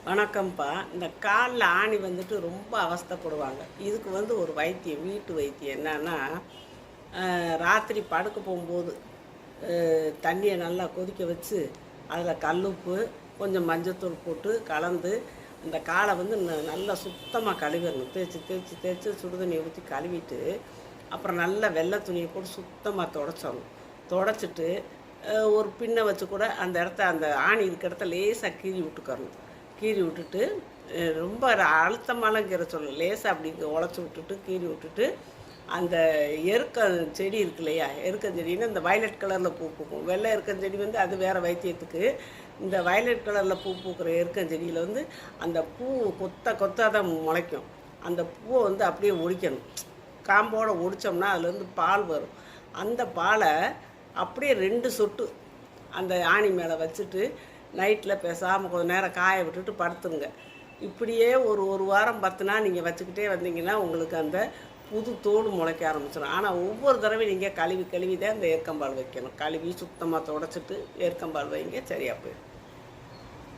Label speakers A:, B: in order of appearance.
A: வணக்கம்ப்பா. இந்த காலில் ஆணி வந்துட்டு ரொம்ப அவஸ்தைப்படுவாங்க. இதுக்கு ஒரு வைத்தியம், வீட்டு வைத்தியம் என்னன்னா, ராத்திரி படுக்க போகும்போது தண்ணியை நல்லா கொதிக்க வச்சு அதில் கல்லுப்பு கொஞ்சம் மஞ்சத்தூள் போட்டு கலந்து அந்த காலை நல்லா சுத்தமாக கழுவிடணும். தேய்ச்சி தேய்ச்சி தேய்ச்சி சுடுதண்ணி ஊற்றி கழுவிட்டு அப்புறம் நல்லா வெள்ளை துணியை போட்டு சுத்தமாக தொடச்சிடணும். தொடச்சிட்டு ஒரு பின்னை வச்சு கூட அந்த அந்த ஆணி இருக்கிற இடத்த லேசாக கீறி விட்டுக்கறணும். கீறி விட்டுட்டு ரொம்ப அழுத்தமாலாம் கீரை சொல்லணும், லேசாக அப்படி உடச்சி விட்டுட்டு கீறி விட்டுட்டு அந்த செடி இருக்கு இல்லையா, எருக்கஞ்செடின்னு இந்த வயலட் கலரில் பூ பூக்கும். வெள்ளை எருக்கஞ்செடி அது வேறு வைத்தியத்துக்கு. இந்த வயலட் கலரில் பூ பூக்கிற எருக்கஞ்செடியில் அந்த பூ கொத்தாக தான் முளைக்கும். அந்த பூவை அப்படியே ஒடிக்கணும். காம்போடு ஒடித்தோம்னா அதுலேருந்து பால் வரும். அந்த பாலை அப்படியே 2 சொட்டு அந்த ஆணி மேலே வச்சுட்டு நைட்டில் பேசாமல் கொஞ்சம் நேரம் காய விட்டுட்டு படுத்துருங்க. இப்படியே ஒரு வாரம் 10 நாள் நீங்கள் வச்சுக்கிட்டே வந்தீங்கன்னா உங்களுக்கு அந்த புது தோடு முளைக்க ஆரம்பிச்சிடும். ஆனால் ஒவ்வொரு தடவையும் நீங்கள் கழுவி தான் அந்த ஏற்கம்பால் வைக்கணும். கழுவி சுத்தமாக தொடச்சிட்டு ஏற்கம்பால் வைங்க, சரியாக போயிடும்.